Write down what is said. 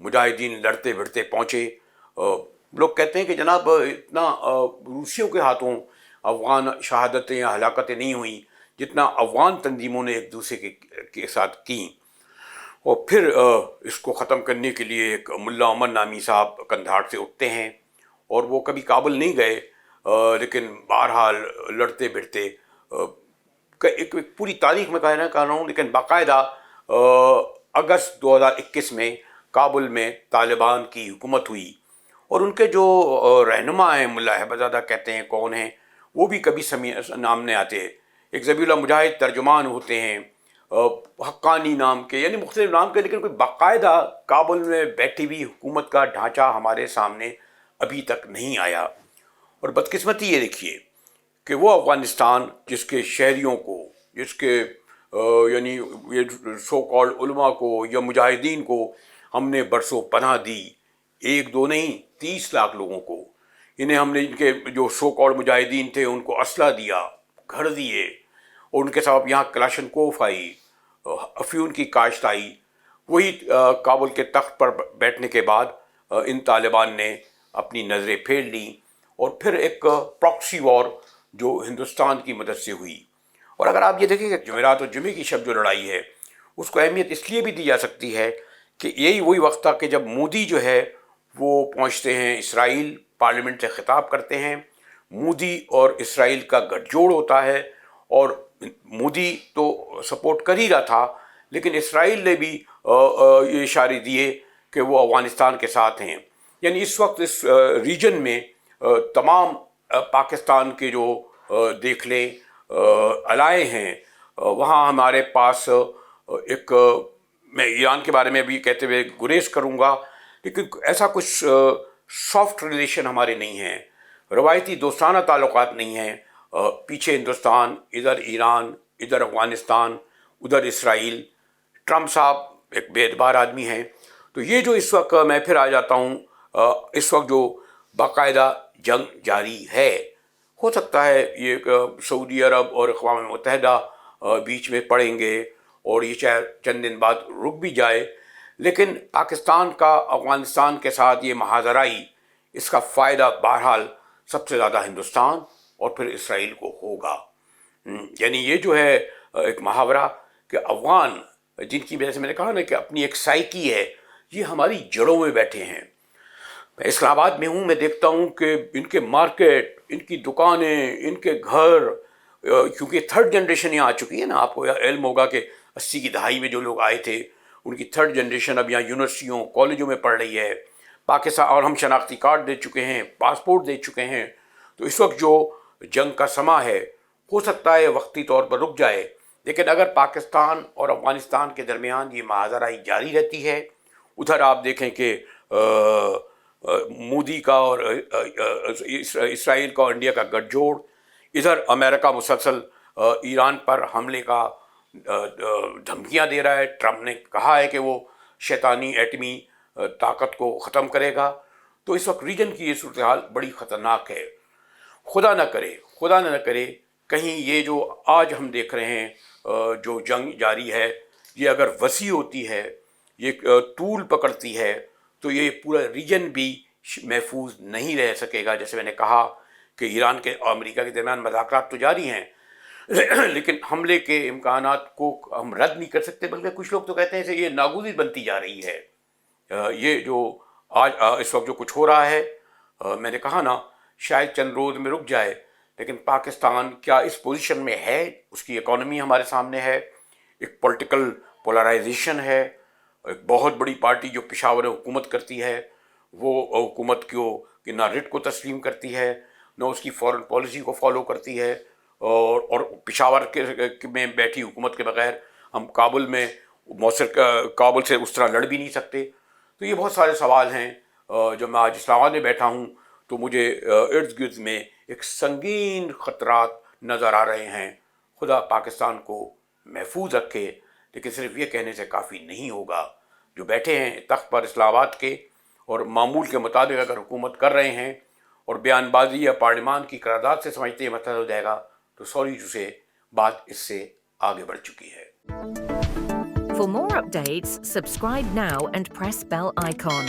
مجاہدین لڑتے بھڑتے پہنچے. لوگ کہتے ہیں کہ جناب اتنا روسیوں کے ہاتھوں افغان شہادتیں یا ہلاکتیں نہیں ہوئیں جتنا افغان تنظیموں نے ایک دوسرے کے ساتھ کیں. اور پھر اس کو ختم کرنے کے لیے ایک ملا عمر نامی صاحب کندھاڑ سے اٹھتے ہیں اور وہ کبھی کابل نہیں گئے لیکن بہرحال لڑتے بھڑتے ایک پوری تاریخ میں کہنا کہہ رہا ہوں لیکن باقاعدہ اگست 2021 میں کابل میں طالبان کی حکومت ہوئی. اور ان کے جو رہنما ہیں ملا احمدزادہ کہتے ہیں کون ہیں وہ بھی کبھی نام نہیں آتے. ایک ذبیح اللہ مجاہد ترجمان ہوتے ہیں حقانی نام کے یعنی مختلف نام کے لیکن کوئی باقاعدہ کابل میں بیٹھی ہوئی حکومت کا ڈھانچہ ہمارے سامنے ابھی تک نہیں آیا. اور بدقسمتی یہ دیکھیے کہ وہ افغانستان جس کے شہریوں کو جس کے یعنی یہ سو کالڈ علماء کو یا مجاہدین کو ہم نے برسوں پناہ دی, 1-2 نہیں 30 لاکھ لوگوں کو انہیں ہم نے ان کے جو سو کالڈ مجاہدین تھے ان کو اسلحہ دیا, گھر دیے اور ان کے ساتھ یہاں کلاشنکوف آئی, افیون کی کاشت آئی. وہی کابل کے تخت پر بیٹھنے کے بعد ان طالبان نے اپنی نظریں پھیر لیں اور پھر ایک پراکسی وار جو ہندوستان کی مدد سے ہوئی. اور اگر آپ یہ دیکھیں کہ جمعرات اور جمعے کی شب جو لڑائی ہے اس کو اہمیت اس لیے بھی دی جا سکتی ہے کہ یہی وہی وقت تھا کہ جب مودی جو ہے وہ پہنچتے ہیں اسرائیل, پارلیمنٹ سے خطاب کرتے ہیں. مودی اور اسرائیل کا گٹھ جوڑ ہوتا ہے اور مودی تو سپورٹ کر ہی رہا تھا لیکن اسرائیل نے بھی یہ اشارے دیے کہ وہ افغانستان کے ساتھ ہیں. یعنی اس وقت اس ریجن میں تمام پاکستان کے جو دیکھ لیں علائے ہیں وہاں ہمارے پاس ایک, میں ایران کے بارے میں بھی کہتے ہوئے گریز کروں گا لیکن ایسا کچھ سافٹ ریلیشن ہمارے نہیں ہیں, روایتی دوستانہ تعلقات نہیں ہیں. پیچھے ہندوستان, ادھر ایران, ادھر افغانستان, ادھر اسرائیل. ٹرمپ صاحب ایک بے اعتبار آدمی ہیں. تو یہ جو اس وقت میں پھر آ جاتا ہوں اس وقت جو باقاعدہ جنگ جاری ہے, ہو سکتا ہے یہ سعودی عرب اور اقوام متحدہ بیچ میں پڑیں گے اور یہ چاہے چند دن بعد رک بھی جائے لیکن پاکستان کا افغانستان کے ساتھ یہ محاذرائی اس کا فائدہ بہرحال سب سے زیادہ ہندوستان اور پھر اسرائیل کو ہوگا. یعنی یہ جو ہے ایک محاورہ کہ افغان جن کی وجہ سے میں نے کہا نا کہ اپنی ایک سائیکی ہے, یہ ہماری جڑوں میں بیٹھے ہیں. میں اسلام آباد میں ہوں, میں دیکھتا ہوں کہ ان کے مارکیٹ, ان کی دکانیں, ان کے گھر, کیونکہ تھرڈ جنریشن یہاں آ چکی ہے نا. آپ کو علم ہوگا کہ 80 کی دہائی میں جو لوگ آئے تھے ان کی تھرڈ جنریشن اب یہاں یونیورسٹیوں کالجوں میں پڑھ رہی ہے پاکستان, اور ہم شناختی کارڈ دے چکے ہیں, پاسپورٹ دے چکے ہیں. تو اس وقت جو جنگ کا سما ہے ہو سکتا ہے وقتی طور پر رک جائے لیکن اگر پاکستان اور افغانستان کے درمیان یہ محاذرائی جاری رہتی ہے, ادھر آپ دیکھیں کہ مودی کا اور اسرائیل کا اور انڈیا کا گٹھ جوڑ, ادھر امریکہ مسلسل ایران پر حملے کا دھمکیاں دے رہا ہے. ٹرمپ نے کہا ہے کہ وہ شیطانی ایٹمی طاقت کو ختم کرے گا. تو اس وقت ریجن کی یہ صورتحال بڑی خطرناک ہے. خدا نہ کرے کہیں یہ جو آج ہم دیکھ رہے ہیں جو جنگ جاری ہے یہ اگر وسیع ہوتی ہے, یہ طول پکڑتی ہے تو یہ پورا ریجن بھی محفوظ نہیں رہ سکے گا. جیسے میں نے کہا کہ ایران کے اور امریکہ کے درمیان مذاکرات تو جاری ہیں لیکن حملے کے امکانات کو ہم رد نہیں کر سکتے, بلکہ کچھ لوگ تو کہتے ہیں کہ یہ ناگزیر بنتی جا رہی ہے. یہ جو آج اس وقت جو کچھ ہو رہا ہے میں نے کہا نا شاید چند روز میں رک جائے لیکن پاکستان کیا اس پوزیشن میں ہے, اس کی اکانومی ہمارے سامنے ہے, ایک پولیٹیکل پولرائزیشن ہے, ایک بہت بڑی پارٹی جو پشاور حکومت کرتی ہے وہ حکومت کہ نہ رٹ کو تسلیم کرتی ہے نہ اس کی فورن پالیسی کو فالو کرتی ہے, اور پشاور میں بیٹھی حکومت کے بغیر ہم کابل میں کابل سے اس طرح لڑ بھی نہیں سکتے. تو یہ بہت سارے سوال ہیں. جو میں آج اسلام آباد میں بیٹھا ہوں تو مجھے ارد گرد میں ایک سنگین خطرات نظر آ رہے ہیں. خدا پاکستان کو محفوظ رکھے لیکن صرف یہ کہنے سے کافی نہیں ہوگا. جو بیٹھے ہیں تخت پر اسلام آباد کے اور معمول کے مطابق اگر حکومت کر رہے ہیں اور بیان بازی یا پارلیمان کی قرارداد سے سمجھتے ہیں مسئلہ ہو جائے گا تو سوری سے بات اس سے آگے بڑھ چکی ہے. For more updates, subscribe now and press bell icon.